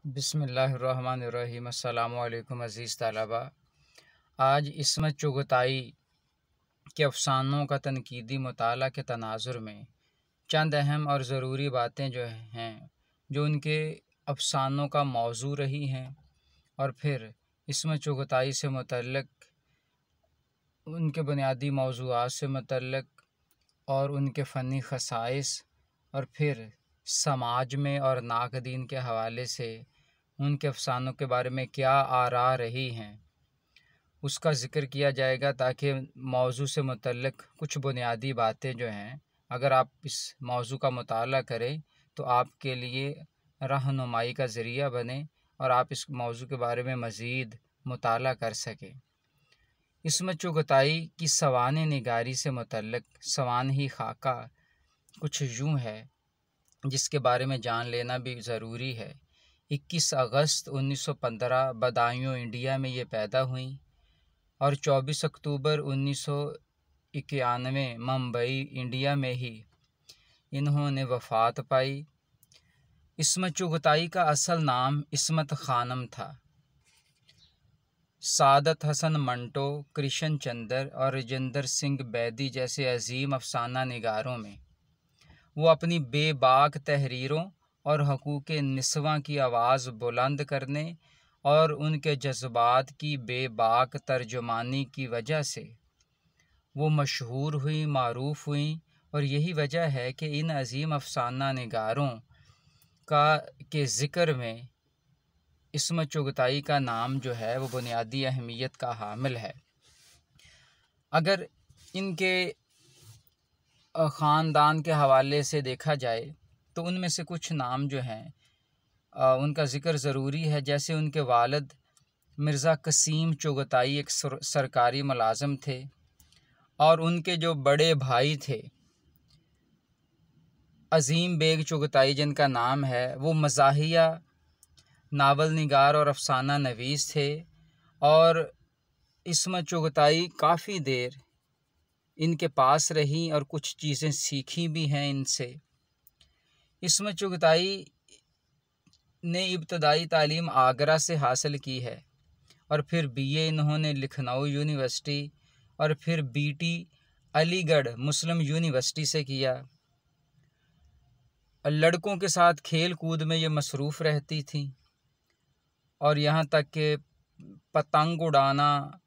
बिस्मिल्लाहिर्रहमानिर्रहीम। अस्सलामु अलैकुम अज़ीज़ तलबा। आज इस्मत चुगताई के अफ़सानों का तनकीदी मुताला के तनाज़ुर में चंद अहम और ज़रूरी बातें जो उनके अफ़सानों का मौजू रही हैं, और फिर इस्मत चुगताई से मुतल्लिक़ उनके बुनियादी मौज़ूआत से मुतल्लिक़ और उनके फ़नी ख़साइस, और फिर समाज में और नाक़दीन के हवाले से उनके अफ़सानों के बारे में क्या आरा रही हैं, उसका ज़िक्र किया जाएगा, ताकि मौजू से मुतल्लिक़ कुछ बुनियादी बातें जो हैं, अगर आप इस मौजू का मुताला करें तो आपके लिए रहनुमाई का ज़रिया बने और आप इस मौजू के बारे में मज़ीद मुताला कर सकें। इस्मत चुगताई की सवाने निगारी से मुतल्लिक़ सवानही खाका कुछ यूँ है, जिसके बारे में जान लेना भी ज़रूरी है। 21 अगस्त 1915 बदायूं इंडिया में ये पैदा हुई और 24 अक्टूबर 1991 मुंबई इंडिया में ही इन्होंने वफ़ात पाई। इस्मत चुगताई का असल नाम इस्मत खानम था। सादत हसन मंटो, कृष्ण चंद्र और राजेंद्र सिंह बैदी जैसे अजीम अफसाना निगारों में वो अपनी बेबाक तहरीरों और हकूक़ निस्वां की आवाज़ बुलंद करने और उनके जज्बात की बेबाक तर्जुमानी की वजह से वो मशहूर हुई, मारूफ़ हुई। और यही वजह है कि इन अजीम अफसाना निगारों के ज़िक्र में इस्मत चुगताई का नाम जो है वो बुनियादी अहमियत का हामिल है। अगर इनके ख़ानदान के हवाले से देखा जाए तो उनमें से कुछ नाम जो हैं उनका ज़िक्र ज़रूरी है। जैसे उनके वालिद मिर्ज़ा कसीम चुगताई एक सरकारी मुलाज़िम थे, और उनके जो बड़े भाई थे अज़ीम बेग चुगताई, जिनका नाम है, वो मज़ाहिया नावल निगार और अफसाना नवीस थे। और इस्मत चुगताई काफ़ी देर इनके पास रही और कुछ चीज़ें सीखी भी हैं इनसे। इस्मत चुगताई ने इब्तदाई तालीम आगरा से हासिल की है, और फिर बीए इन्होंने लखनऊ यूनिवर्सिटी और फिर बीटी अलीगढ़ मुस्लिम यूनिवर्सिटी से किया। लड़कों के साथ खेल कूद में ये मसरूफ़ रहती थी, और यहाँ तक कि पतंग उड़ाना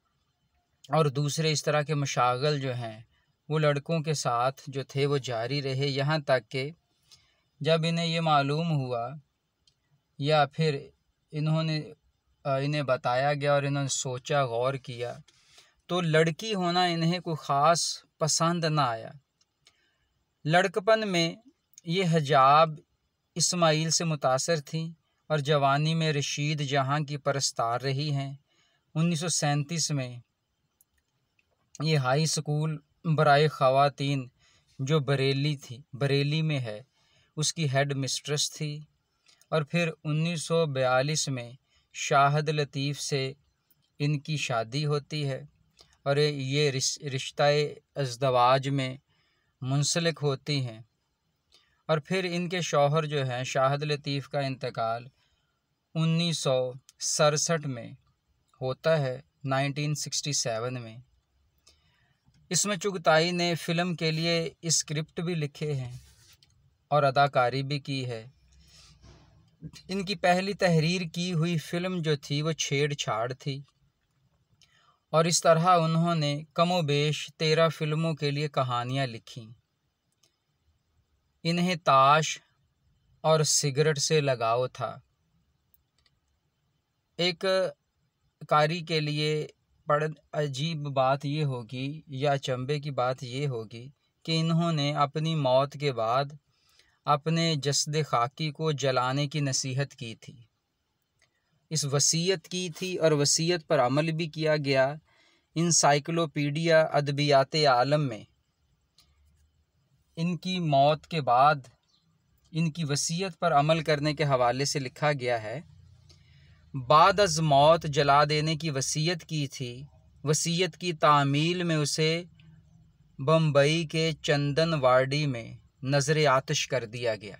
और दूसरे इस तरह के मशागल जो हैं वो लड़कों के साथ जो थे वो जारी रहे। यहाँ तक कि जब इन्हें ये मालूम हुआ या फिर इन्हें बताया गया और इन्होंने सोचा, गौर किया, तो लड़की होना इन्हें कोई ख़ास पसंद ना आया। लड़कपन में ये हिजाब इस्माइल से मुतासर थी और जवानी में रशीद जहाँ की परस्तार रही हैं। 1937 में ये हाई स्कूल बराए ख़वातीन जो बरेली में है, उसकी हेड मिस्ट्रेस थी। और फिर 1942 में शाहद लतीफ़ से इनकी शादी होती है और ये रिश्ता अज़दवाज में मुंसलिक होती हैं। और फिर इनके शौहर जो हैं शाहद लतीफ़ का इंतकाल 1967 में होता है, 1967 में। इस्मत चुगताई ने फ़िल्म के लिए स्क्रिप्ट भी लिखे हैं और अदाकारी भी की है। इनकी पहली तहरीर की हुई फ़िल्म जो थी वो छेड़छाड़ थी, और इस तरह उन्होंने कमोबेश 13 फ़िल्मों के लिए कहानियाँ लिखीं। इन्हें ताश और सिगरेट से लगाव था। एक कारी के लिए बड़ा अजीब बात ये होगी या अचंभे की बात ये होगी कि इन्होंने अपनी मौत के बाद अपने जस्द खाकी को जलाने की नसीहत की थी। इस वसीयत की थी और वसीयत पर अमल भी किया गया। इंसाइक्लोपीडिया अदबियात आलम में इनकी मौत के बाद इनकी वसीयत पर अमल करने के हवाले से लिखा गया है, बाद अज़ मौत जला देने की वसीयत की थी। वसीयत की तामील में उसे बम्बई के चंदन वाड़ी में नज़र आतिश कर दिया गया,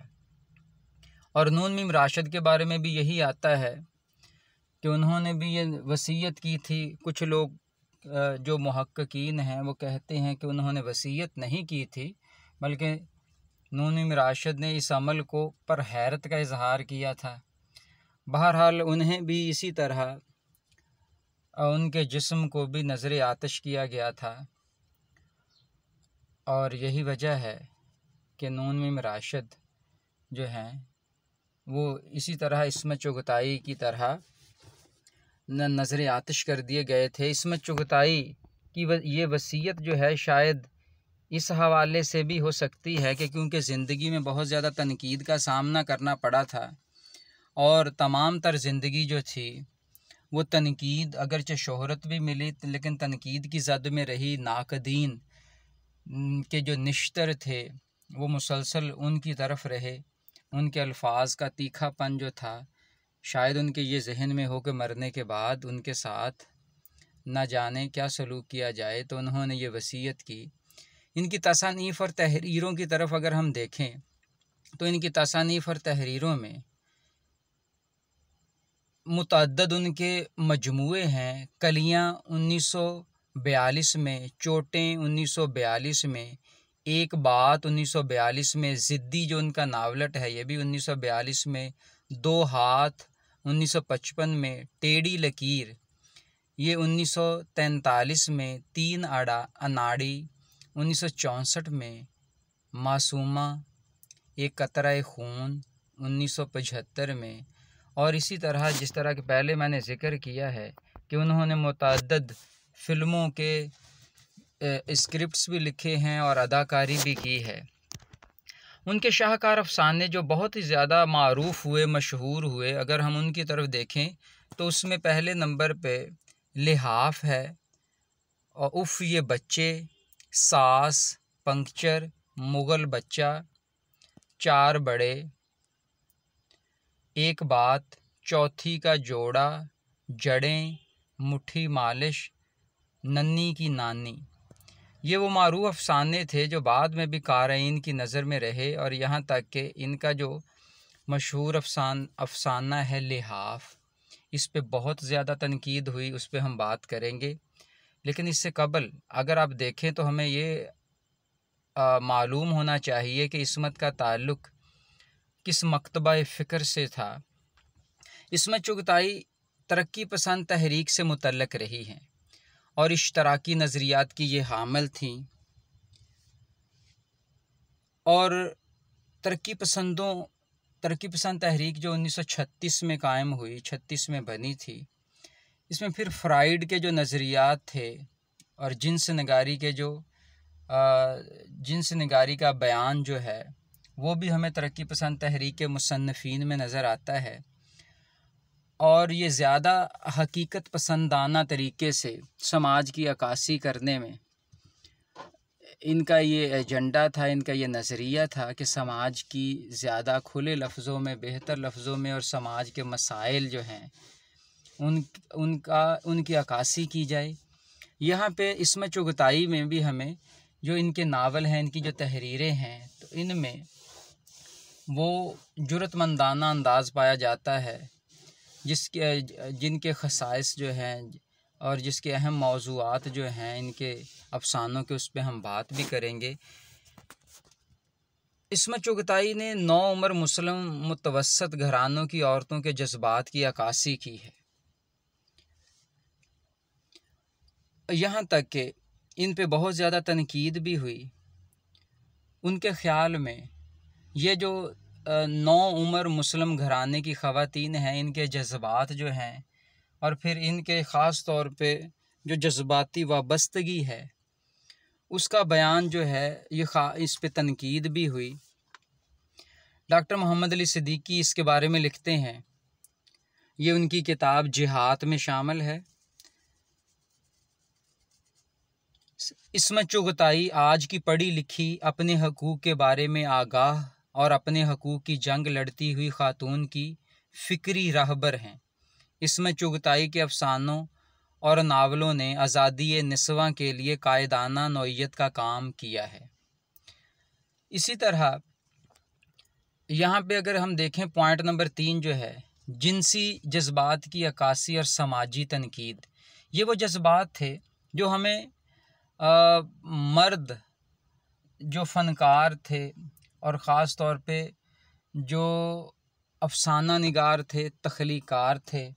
और नून मीम राशिद के बारे में भी यही आता है कि उन्होंने भी ये वसीयत की थी। कुछ लोग जो मुहक्किकीन हैं वो कहते हैं कि उन्होंने वसीयत नहीं की थी, बल्कि नून मीम राशिद ने इस अमल को पर हैरत का इजहार किया था। बहरहाल उन्हें भी इसी तरह उनके जिस्म को भी नज़र आतिश किया गया था, और यही वजह है कि नून मीम राशिद जो हैं वो इसी तरह इस्मत चुगताई की तरह नज़र आतिश कर दिए गए थे। इस्मत चुगताई की ये वसीयत जो है शायद इस हवाले से भी हो सकती है कि क्योंकि ज़िंदगी में बहुत ज़्यादा तनकीद का सामना करना पड़ा था, और तमाम तर ज़िंदगी जो थी वो तनकीद, अगरचे शोहरत भी मिली लेकिन तनकीद की ज़द में रही। नाकदीन के जो निश्तर थे वो मुसलसल उनकी तरफ रहे। उनके अल्फाज का तीखापन जो था, शायद उनके ये जहन में हो कि मरने के बाद उनके साथ न जाने क्या सलूक किया जाए, तो उन्होंने ये वसीयत की। इनकी तसानीफ़ और तहरीरों की तरफ अगर हम देखें तो इनकी तसानीफ़ और तहरीरों में मुतअद्दद उनके मजमूए हैं। कलियाँ 1942 में, चोटें 1942 में, एक बात 1942 में, ज़िद्दी जो उनका नावलट है ये भी 1942 में, दो हाथ 1955 में, टेढ़ी लकीर ये 1943 में, तीन अनाड़ी 1964 में, मासूमा एक कतरा खून 1975 में, और इसी तरह जिस तरह के पहले मैंने ज़िक्र किया है कि उन्होंने मुतअद्दद फ़िल्मों के स्क्रिप्ट्स भी लिखे हैं और अदाकारी भी की है। उनके शाहकार अफसाने जो बहुत ही ज़्यादा मारूफ़ हुए, मशहूर हुए, अगर हम उनकी तरफ देखें तो उसमें पहले नंबर पे लिहाफ है, और उफ़ ये बच्चे, सास, पंक्चर, मुग़ल बच्चा, चार बड़े, एक बात, चौथी का जोड़ा, जड़ें, मुट्ठी मालिश, नन्ही की नानी, ये वो मारूफ अफसाने थे जो बाद में भी क़ारीन की नज़र में रहे। और यहाँ तक कि इनका जो मशहूर अफसाना है लिहाफ, इस पे बहुत ज़्यादा तनकीद हुई, उस पे हम बात करेंगे। लेकिन इससे कबल अगर आप देखें तो हमें ये मालूम होना चाहिए कि इस्मत का ताल्लुक़ किस मकतबा फ़िक्र से था। इस्मत चुगताई तरक्की पसंद तहरीक से मुतल्लक़ रही हैं और इश्तराकी नज़रियात की ये हामिल थीं, और तरक्की पसंद तहरीक जो 1936 में कायम हुई, 36 में बनी थी, इसमें फिर फ्राइड के जो नज़रियात थे और जिन्स निगारी का बयान जो है वो भी हमें तरक्की पसंद तहरीक के मुसन्निफ़ीन में नज़र आता है। और ये ज़्यादा हकीकत पसंदाना तरीके से समाज की अक्कासी करने में इनका ये एजेंडा था, इनका ये नज़रिया था कि समाज की ज़्यादा खुले लफ्ज़ों में, बेहतर लफ्ज़ों में और समाज के मसाइल जो हैं उनकी अक्कासी की जाए। यहाँ पे इस्मत चुगताई में भी हमें जो इनके नावल हैं, इनकी जो तहरीरें हैं, तो इनमें वो जुर्रतमंदाना अंदाज़ पाया जाता है जिनके ख़साइस जो हैं और जिसके अहम मौज़ूआत जो हैं इनके अफसानों के, उस पर हम बात भी करेंगे। इस्मत चुगताई ने नौ उम्र मुस्लिम मुतवस्सत घरानों की औरतों के जज्बात की अक्कासी की है, यहाँ तक कि इन पे बहुत ज़्यादा तनकीद भी हुई। उनके ख़्याल में ये जो 9 उम्र मुस्लिम घराने की ख़वातीन हैं, इनके जज्बात जो हैं और फिर इनके ख़ास तौर पे जो जज्बाती वाबस्तगी है उसका बयान जो है ये इस पे तनकीद भी हुई। डॉक्टर मोहम्मद अली सिद्दीकी इसके बारे में लिखते हैं, ये उनकी किताब जिहाद में शामिल है। इस्मत चुगताई आज की पढ़ी लिखी, अपने हकूक़ के बारे में आगाह और अपने हकूक़ की जंग लड़ती हुई ख़ातून की फ़िक्री रहबर हैं। इस्मत चुगताई के अफसानों और नावलों ने आज़ादी निस्वां के लिए कायदाना नौइयत का काम किया है। इसी तरह यहाँ पे अगर हम देखें पॉइंट नंबर 3 जो है, जिनसी जज्बात की अक्कासी और समाजी तनकीद। ये वो जज्बात थे जो हमें मर्द जो फ़नकार थे और ख़ास तौर पे जो अफ़साना निगार थे, तख्लीकार थे,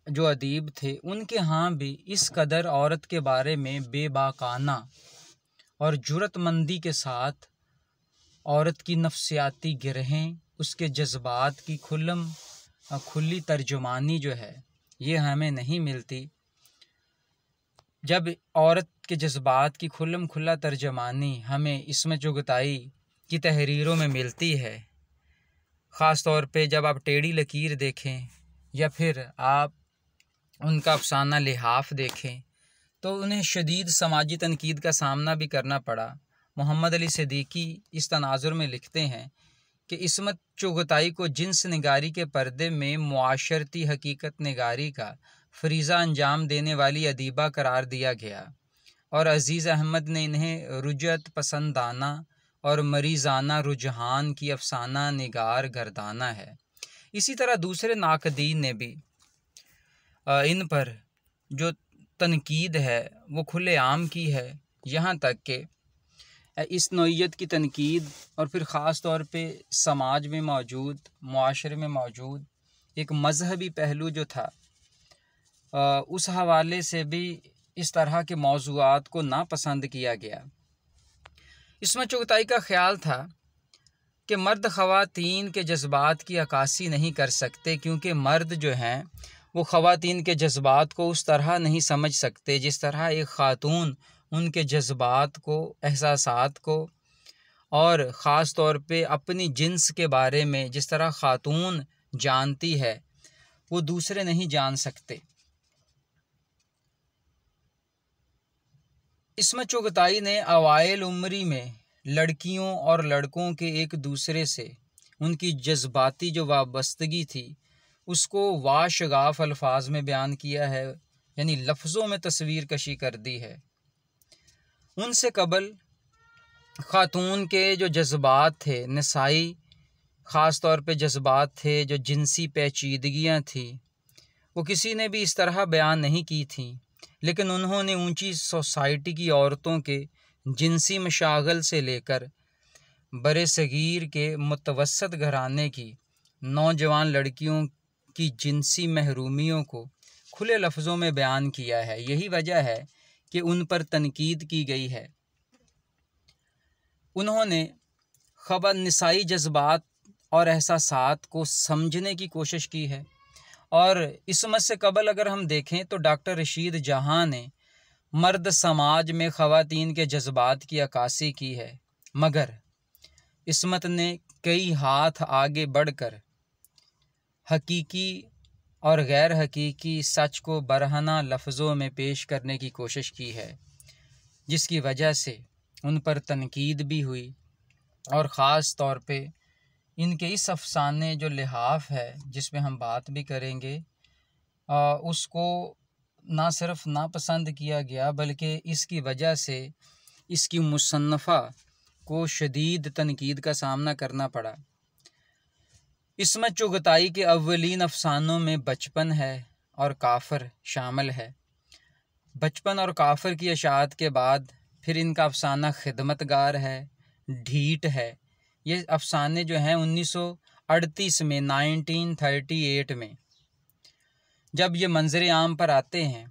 जो अदीब थे, उनके यहाँ भी इस कदर औरत के बारे में बेबाकाना और जुर्रतमंदी के साथ औरत की नफ्सियाती गिरहें, उसके जज्बात की खुली तर्जुमानी जो है, ये हमें नहीं मिलती। जब औरत के जज्बात की खुला तर्जुमानी हमें इसमें चुगताई की तहरीरों में मिलती है, ख़ास तौर पे जब आप टेढ़ी लकीर देखें या फिर आप उनका अफसाना लिहाफ देखें, तो उन्हें शदीद समाजी तनकीद का सामना भी करना पड़ा। मोहम्मद अली सिद्दीकी इस तनाजुर में लिखते हैं कि इस्मत चुगताई को जिन्स निगारी के पर्दे में मुआशरती हकीकत निगारी का फरीज़ा अंजाम देने वाली अदीबा करार दिया गया और अज़ीज़ अहमद ने इन्हें रुजत पसंदाना और मरीज़ाना रुझान की अफसाना निगार गर्दाना है। इसी तरह दूसरे नाकदीन ने भी इन पर जो तनकीद है वो खुलेआम की है, यहाँ तक कि इस नौइयत की तनकीद और फिर ख़ास तौर पे समाज में मौजूद, मुआशरे में मौजूद एक मज़हबी पहलू जो था, उस हवाले से भी इस तरह के मौज़ूआत को नापसंद किया गया। इसमें चुगताई का ख़्याल था कि मर्द ख़वातीन के जज्बात की अक्कासी नहीं कर सकते, क्योंकि मर्द जो हैं वो ख़वातीन के जज्बात को उस तरह नहीं समझ सकते जिस तरह एक ख़ातून उनके जज्बात को, एहसासात को और ख़ास तौर पे अपनी जिन्स के बारे में जिस तरह ख़ातून जानती है, वो दूसरे नहीं जान सकते। इसमें चुगताई ने अवाइल उम्री में लड़कियों और लड़कों के एक दूसरे से उनकी जज्बाती जो वाबस्तगी थी उसको वाशगाफ अल्फाज में बयान किया है, यानी लफ्ज़ों में तस्वीर कशी कर दी है। उनसे कबल ख़ातून के जो जज्बात थे, नसाई ख़ास तौर पे जज्बात थे, जो जिनसी पेचीदगियाँ थी, वो किसी ने भी इस तरह बयान नहीं की थी, लेकिन उन्होंने ऊंची सोसाइटी की औरतों के जिनसी मशागल से लेकर बड़े सगीर के मुतवस्सत घराने की नौजवान लड़कियों की जिनसी महरूमियों को खुले लफ्ज़ों में बयान किया है। यही वजह है कि उन पर तनकीद की गई है। उन्होंने ख़बर निसाई जज्बात और एहसासात को समझने की कोशिश की है, और इसमत से कबल अगर हम देखें तो डॉक्टर रशीद जहाँ ने मर्द समाज में ख़वातीन के जज्बात की अक्कासी की है, मगर इसमत ने कई हाथ आगे बढ़कर हकीकी और गैर हकीकी सच को बरहना लफ्ज़ों में पेश करने की कोशिश की है, जिसकी वजह से उन पर तनकीद भी हुई। और ख़ास तौर पे इनके इस अफसाने जो लिहाफ है जिस पे हम बात भी करेंगे, उसको ना सिर्फ नापसंद किया गया बल्कि इसकी वजह से इसकी मुसन्नफ़ा को शदीद तनकीद का सामना करना पड़ा। इसमें चुगताई के अव्वलीन अफसानों में बचपन है और काफ़र शामिल है। बचपन और काफ़र की अशात के बाद फिर इनका अफसाना खिदमतगार है, ढीठ है। ये अफसाने जो हैं 1938 में 1938 में जब ये मंजर आम पर आते हैं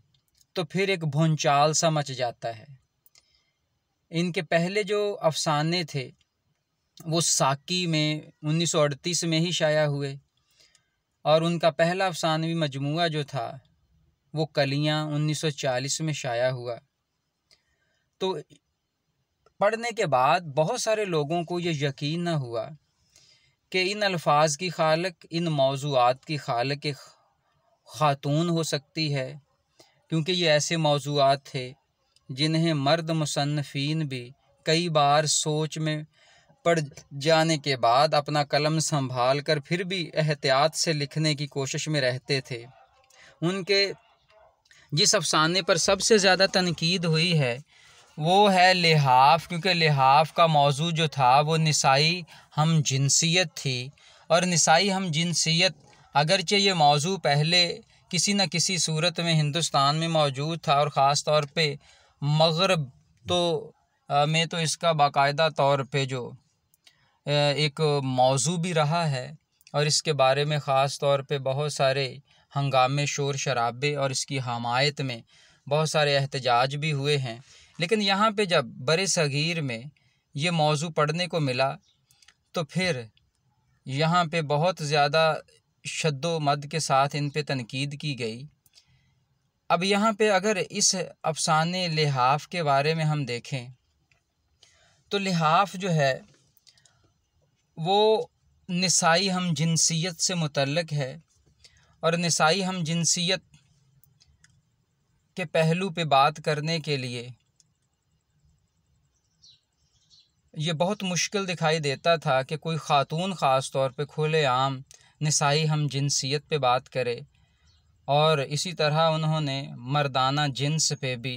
तो फिर एक भूचाल सा मच जाता है। इनके पहले जो अफसाने थे वो साकी में 1938 में ही शाया हुए, और उनका पहला अफसानवी मजमुआ जो था वो कलियाँ 1940 में शाया हुआ। तो पढ़ने के बाद बहुत सारे लोगों को ये यकीन न हुआ कि इन अल्फाज की खालक, इन मौज़ूआत की खालक एक ख़ातून हो सकती है, क्योंकि ये ऐसे मौज़ूआत थे जिन्हें मर्द मुसन्निफ़ीन भी कई बार सोच में पड़ जाने के बाद अपना कलम संभाल कर फिर भी एहतियात से लिखने की कोशिश में रहते थे। उनके जिस अफसाने पर सबसे ज़्यादा तनकीद हुई है वो है लिहाफ, क्योंकि लिहाफ का मौजू जो था वो निसाई हम जिनसियत थी। और निसाई हम जिनसियत अगरचे ये मौजू पहले किसी न किसी सूरत में हिंदुस्तान में मौजूद था, और ख़ास तौर पे मगरब में तो इसका बाकायदा तौर पे जो एक मौजू भी रहा है, और इसके बारे में ख़ास तौर पे बहुत सारे हंगामे, शोर शराबे और इसकी हमायत में बहुत सारे एहतजाज भी हुए हैं। लेकिन यहाँ पे जब बरे सगीर में ये मौजू पढ़ने को मिला तो फिर यहाँ पे बहुत ज़्यादा शद्दो मद के साथ इन पे तनकीद की गई। अब यहाँ पे अगर इस अफसाने लिहाफ के बारे में हम देखें तो लिहाफ जो है वो निसाई हम जिनसियत से मुतल्लक है, और निसाई हम जिनसियत के पहलू पे बात करने के लिए ये बहुत मुश्किल दिखाई देता था कि कोई ख़ातून ख़ास तौर पे खुलेआम निसाई हम जिनसियत पे बात करे। और इसी तरह उन्होंने मर्दाना जिन्स पे भी,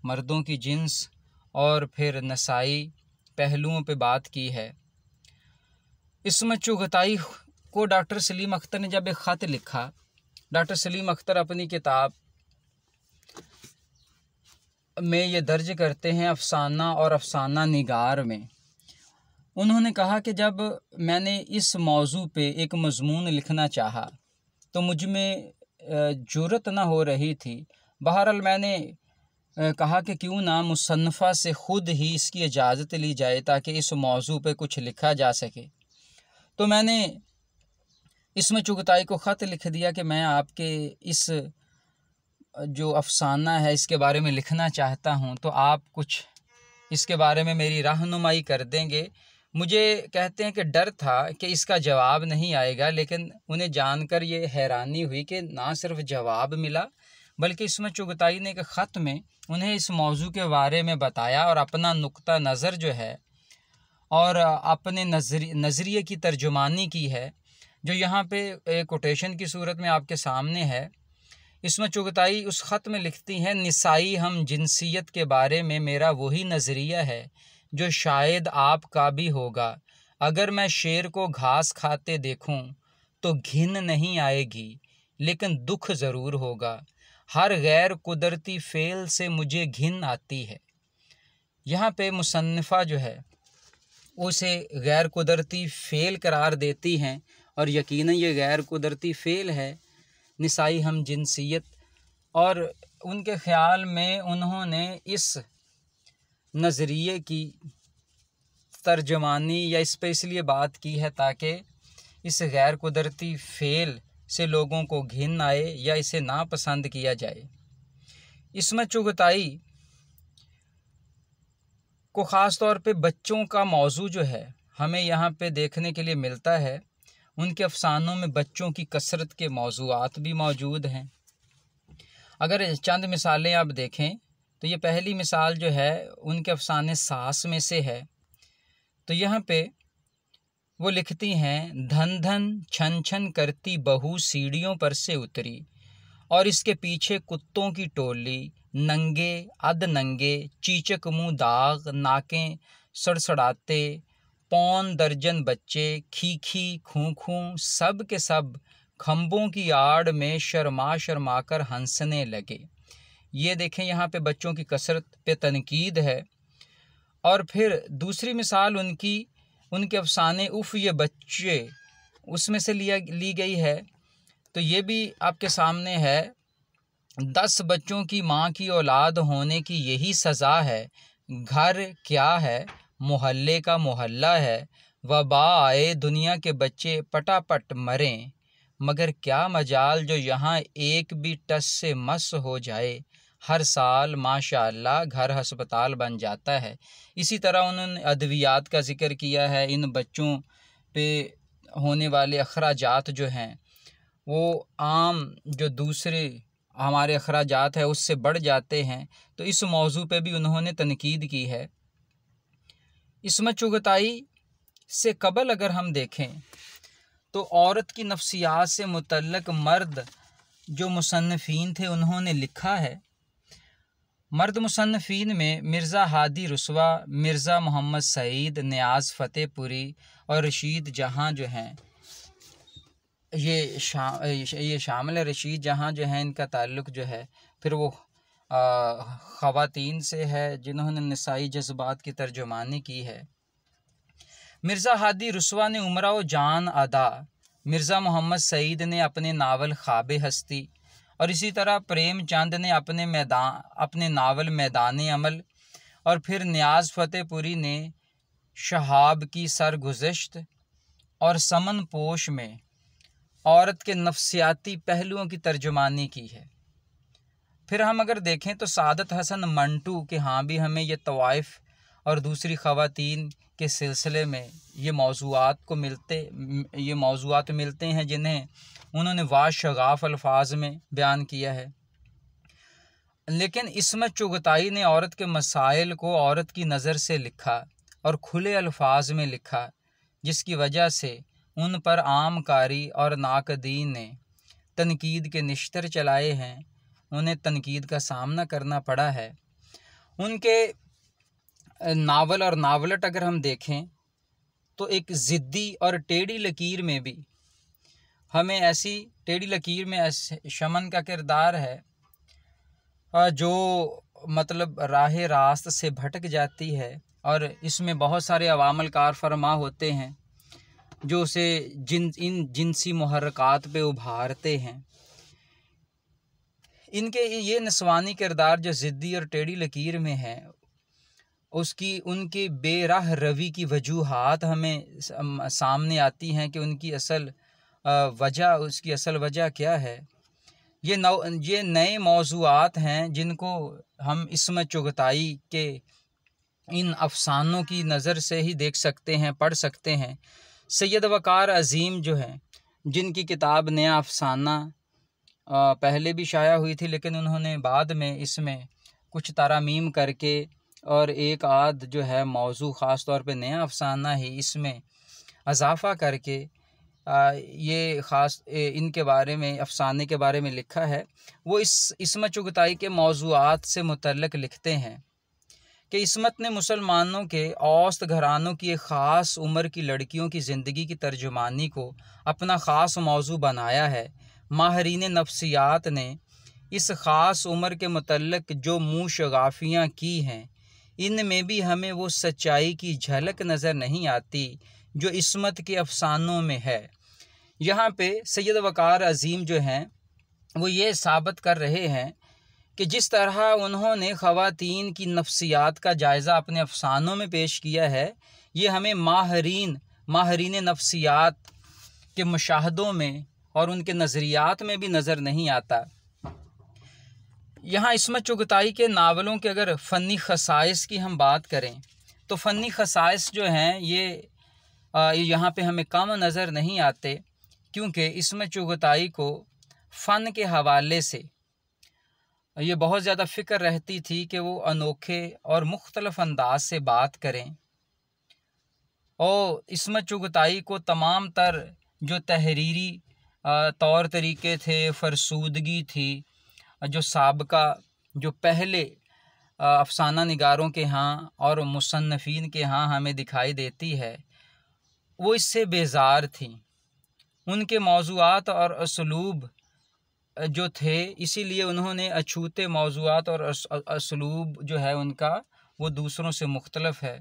मर्दों की जिन्स और फिर नसाई पहलुओं पे बात की है। इसमें चुगताई को डॉक्टर सलीम अख्तर ने जब एक ख़त लिखा, डॉक्टर सलीम अख्तर अपनी किताब में ये दर्ज करते हैं अफसाना और अफसाना निगार में, उन्होंने कहा कि जब मैंने इस मौजू पे एक मज़मून लिखना चाहा तो मुझ में जुर्रत ना हो रही थी। बहरहाल मैंने कहा कि क्यों ना मुसन्नफ़ा से ख़ुद ही इसकी इजाज़त ली जाए ताकि इस मौजू पे कुछ लिखा जा सके। तो मैंने इसमें चुगताई को ख़त लिख दिया कि मैं आपके इस जो अफसाना है इसके बारे में लिखना चाहता हूँ, तो आप कुछ इसके बारे में मेरी रहनुमाई कर देंगे। मुझे कहते हैं कि डर था कि इसका जवाब नहीं आएगा, लेकिन उन्हें जानकर ये हैरानी हुई कि ना सिर्फ जवाब मिला बल्कि इसमें चुगताई ने एक ख़त में उन्हें इस मौजू के बारे में बताया और अपना नुक्ता नज़र जो है और अपने नज़रिए की तर्जुमानी की है, जो यहाँ पे कोटेशन की सूरत में आपके सामने है। इसमें चुगताई उस ख़त में लिखती हैं, निसाई हम जिनसियत के बारे में मेरा वही नज़रिया है जो शायद आपका भी होगा। अगर मैं शेर को घास खाते देखूं तो घिन नहीं आएगी, लेकिन दुख ज़रूर होगा। हर गैर कुदरती फ़ेल से मुझे घिन आती है। यहाँ पे मुसन्निफ़ा जो है उसे गैर कुदरती फ़ेल करार देती हैं, और यकीनन ये गैर कुदरती फ़ेल है निसाई हम जिनसियत। और उनके ख़्याल में उन्होंने इस नज़रिए की तर्जमानी या इस पर इसलिए बात की है ताकि इस गैर कुदरती फ़ेल से लोगों को घिन आए या इसे नापसंद किया जाए। इसमें चुगताई को ख़ास तौर पे बच्चों का मौजू जो है हमें यहाँ पे देखने के लिए मिलता है। उनके अफसानों में बच्चों की कसरत के मौज़ूआत भी मौजूद हैं। अगर चंद मिसालें आप देखें तो ये पहली मिसाल जो है उनके अफसाने सास में से है। तो यहाँ पे वो लिखती हैं, धन धन छन छन करती बहू सीढ़ियों पर से उतरी, और इसके पीछे कुत्तों की टोली, नंगे अध नंगे, चीचक मुँह दाग, नाकें सड़सड़ाते, पौन दर्जन बच्चे, खी खी खूं खूं, सब के सब खम्भों की आड़ में शर्मा शर्मा कर हंसने लगे। ये देखें यहाँ पे बच्चों की कसरत पे तनकीद है। और फिर दूसरी मिसाल उनके अफसाने उफ़ ये बच्चे उसमें से ली गई है। तो ये भी आपके सामने है, 10 बच्चों की माँ की औलाद होने की यही सज़ा है। घर क्या है, मोहल्ले का मोहल्ला है। वबा आए दुनिया के बच्चे पटापट मरें, मगर क्या मजाल जो यहाँ एक भी टस से मस हो जाए। हर साल माशाअल्लाह घर हस्पताल बन जाता है। इसी तरह उन्होंने अद्वियात का ज़िक्र किया है। इन बच्चों पे होने वाले अखराजात जो हैं वो आम जो दूसरे हमारे अखराजात है उससे बढ़ जाते हैं। तो इस मौजू पे भी उन्होंने तनकीद की है। इसमें चुगताई से कबल अगर हम देखें तो औरत की नफ्सियात से मुतल्लक मर्द जो मुसन्निफ़ीन थे उन्होंने लिखा है, मर्द मुसन्निफ़ीन में मिर्ज़ा हादी रुस्वा, मिर्ज़ा मोहम्मद सईद, नियाज़ फ़तेहपुरी और रशीद जहाँ जो हैं ये शामिल है। रशीद जहाँ जो है इनका ताल्लुक़ जो है फिर वो ख़वातीन से है जिन्होंने निसाई जज्बात की तर्जुमानी की है। मिर्ज़ा हादी रुस्वा ने उमरा व जान अदा, मिर्ज़ा मोहम्मद सईद ने अपने नावल ख्वाबे हस्ती और इसी तरह प्रेमचंद ने अपने नावल मैदान अमल और फिर नियाज़ फ़तेहपुरी ने शहाब की सरगुज़श्त और समन पोश में औरत के नफ्सियाती पहलुओं की तर्जुमानी की है। फिर हम अगर देखें तो सादत हसन मंटू के हाँ भी हमें ये तवाइफ़ और दूसरी ख़वातीन के सिलसिले में ये मौज़ूआत मिलते हैं जिन्हें उन्होंने वाशगाफ़ अल्फाज में बयान किया है। लेकिन इस्मत चुगताई ने औरत के मसाइल को औरत की नज़र से लिखा और खुले अल्फाज में लिखा, जिसकी वजह से उन पर आम कारी और नाकदीन ने तनकीद के निश्तर चलाए हैं, उन्हें तनकीद का सामना करना पड़ा है। उनके नावल और नावलट अगर हम देखें तो एक ज़िद्दी और टेढ़ी लकीर में भी हमें ऐसी टेढ़ी लकीर में शमन का किरदार है जो मतलब राह रास्त से भटक जाती है और इसमें बहुत सारे अवामल कार फरमा होते हैं जो उसे इन जिनसी मुहर्रकात पे उभारते हैं। इनके ये नस्वानी किरदार जो ज़िद्दी और टेढ़ी लकीर में है उनकी बेराह रवी की वजूहात हमें सामने आती हैं कि उसकी असल वजह क्या है। ये नए मौज़ूआत हैं जिनको हम इस्मत चुगताई के इन अफसानों की नज़र से ही देख सकते हैं, पढ़ सकते हैं। सैयद वक़ार अज़ीम जो हैं, जिनकी किताब नया अफसाना पहले भी शाया हुई थी, लेकिन उन्होंने बाद में इसमें कुछ तारामीम करके और एक आध जो है मौजू ख़ास तौर पे नया अफसाना ही इसमें इजाफ़ा करके ये ख़ास इनके बारे में अफसाने के बारे में लिखा है। वो इस्मत चुगताई के मौज़ूआत से मुतल्लिक़ लिखते हैं कि इस्मत ने मुसलमानों के औसत घरानों की एक ख़ास उम्र की लड़कियों की ज़िंदगी की तर्जुमानी को अपना ख़ास मौजू बनाया है। माहरीन नफ्सियात ने इस ख़ास उम्र के मुतल्लिक़ जो मूशगाफियाँ की हैं, इनमें भी हमें वो सच्चाई की झलक नज़र नहीं आती जो इस्मत के अफसानों में है। यहाँ पे सैयद वक़ार अज़ीम जो हैं वो ये साबित कर रहे हैं कि जिस तरह उन्होंने ख़वातीन की नफ्सियात का जायज़ा अपने अफसानों में पेश किया है, ये हमें माहरीन नफ्सियात के मुशाहदों में और उनके नज़रियात में भी नज़र नहीं आता। यहाँ इस्मत चुगताई के नावलों के अगर फ़नी ख़साइस की हम बात करें तो फ़नी ख़साइस जो हैं ये यहाँ पे हमें कम नज़र नहीं आते, क्योंकि इस्मत चुगताई को फ़न के हवाले से ये बहुत ज़्यादा फ़िक्र रहती थी कि वो अनोखे और मुख्तलिफ़ अंदाज से बात करें। और इस्मत चुगताई को तमाम तर जो तहरीरी तौर तरीक़े थे, फ़रसूदगी थी, जो साबका जो पहले अफसाना निगारों के यहाँ और मुसन्निफ़ीन के यहाँ हमें दिखाई देती है, वो इससे बेजार थी। उनके मौज़ूआत और असलूब जो थे, इसीलिए उन्होंने अछूते मौज़ूआत और असलूब जो है उनका वो दूसरों से मुख्तलफ़ है।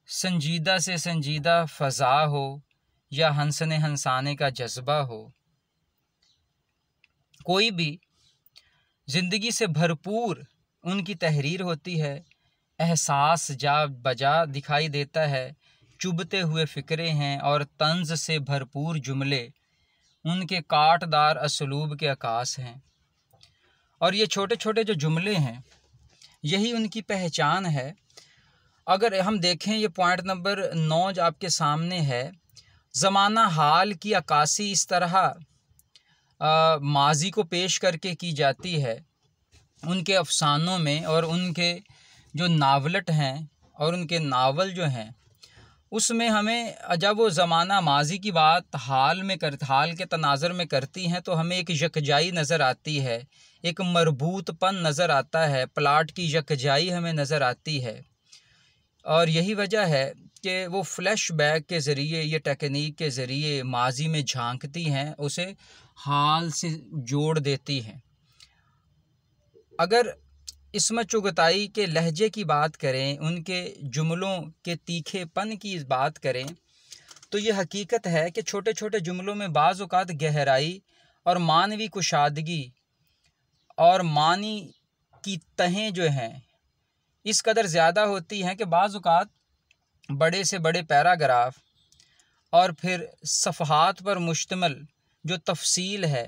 संजीदा से संजीदा फ़ज़ा हो या हंसने हंसाने का जज्बा हो, कोई भी ज़िंदगी से भरपूर उनकी तहरीर होती है। एहसास जा बजा दिखाई देता है, चुभते हुए फ़िक्रे हैं और तंज़ से भरपूर जुमले उनके काटदार असलूब के अकास हैं। और ये छोटे छोटे जो जुमले हैं यही उनकी पहचान है। अगर हम देखें ये पॉइंट नंबर 9 जो आपके सामने है, ज़माना हाल की अक्कासी इस तरह माजी को पेश करके की जाती है उनके अफसानों में, और उनके जो नावलट हैं और उनके नावल जो हैं उसमें हमें जब वो ज़माना माजी की बात हाल के तनाज़ुर में करती हैं तो हमें एक यकजाई नज़र आती है, एक मरबूतपन नज़र आता है, प्लाट की यकजाई हमें नज़र आती है। और यही वजह है कि वो फ्लैशबैक के ज़रिए, ये टेक्निक के ज़रिए माजी में झांकती हैं, उसे हाल से जोड़ देती हैं। अगर इस्मत चुगताई के लहजे की बात करें, उनके जुमलों के तीखेपन की बात करें, तो ये हकीकत है कि छोटे छोटे जुमलों में बाज़ औक़ात गहराई और मानवी कुशादगी और मानी की तहें जो हैं इस कदर ज़्यादा होती हैं कि बाज़ औक़ात बड़े से बड़े पैराग्राफ और फिर सफ़हात पर मुश्तमिल जो तफसील है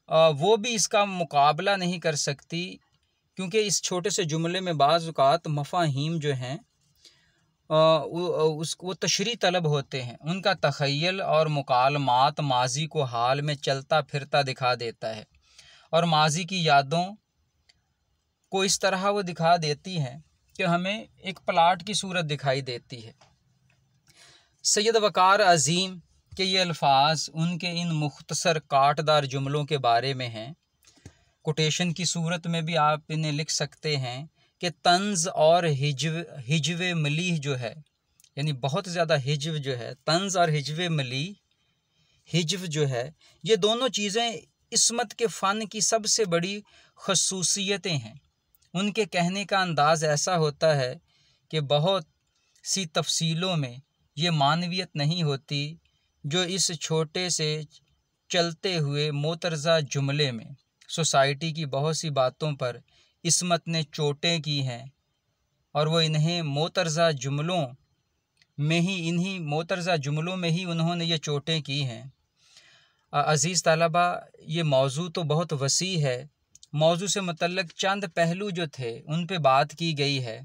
वो भी इसका मुकाबला नहीं कर सकती, क्योंकि इस छोटे से जुमले में बाज़ औक़ात मफ़ाहीम जो हैं वो तशरीह तलब होते हैं। उनका तख़य्युल और मुकालमात माजी को हाल में चलता फिरता दिखा देता है और माजी की यादों को इस तरह वो दिखा देती हैं कि हमें एक प्लाट की सूरत दिखाई देती है। सैयद वक़ार अज़ीम के ये अल्फाज उनके इन मुख्तसर काटदार जुमलों के बारे में हैं। कोटेशन की सूरत में भी आप इन्हें लिख सकते हैं कि तंज़ और हिजव मलीह जो है, यानी बहुत ज़्यादा हिजव जो है, तंज़ और हिजव मलीह, हिजव जो है, ये दोनों चीज़ें इस्मत के फ़न की सबसे बड़ी ख़ुसूसियतें हैं। उनके कहने का अंदाज़ ऐसा होता है कि बहुत सी तफसीलों में ये मानवियत नहीं होती जो इस छोटे से चलते हुए मोतरज़ा जुमले में सोसाइटी की बहुत सी बातों पर इस्मत ने चोटें की हैं, और वो इन्हीं मोतरज़ा जुमलों में ही उन्होंने ये चोटें की हैं। अज़ीज़ तलबा, ये मौजू तो बहुत वसी है। मौजू से मुतल्लिक़ चंद पहलू जो थे उन पे बात की गई है,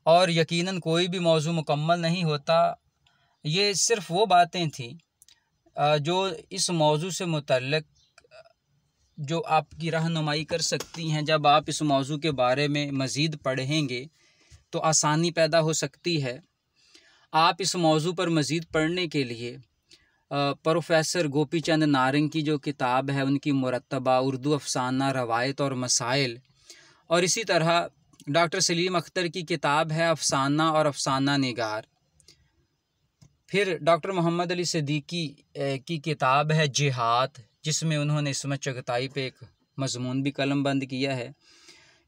और यकीनन कोई भी मौजू मुकम्मल नहीं होता। ये सिर्फ़ वो बातें थी जो इस मौजू से मुतल्लिक़ जो आपकी रहनुमाई कर सकती हैं। जब आप इस मौजू के बारे में मज़ीद पढ़ेंगे तो आसानी पैदा हो सकती है। आप इस मौजू पर मज़ीद पढ़ने के लिए प्रोफेसर गोपी चंद नारंग की जो किताब है, उनकी मुरत्तबा उर्दू अफ़साना, रवायत और मसाइल, और इसी तरह डॉक्टर सलीम अख्तर की किताब है अफ़साना और अफ़साना निगार। फिर डॉक्टर मोहम्मद अली सिद्दीकी की किताब है जिहाद, जिसमें उन्होंने इस्मत चुगताई पे एक मज़मून भी कलमबंद किया है।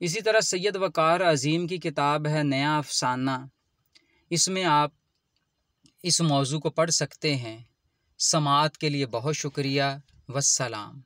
इसी तरह सैयद वक़ार अज़ीम की किताब है नया अफ़साना, इसमें आप इस मौजू को पढ़ सकते हैं। समाअत के लिए बहुत शुक्रिया। वस्सलाम।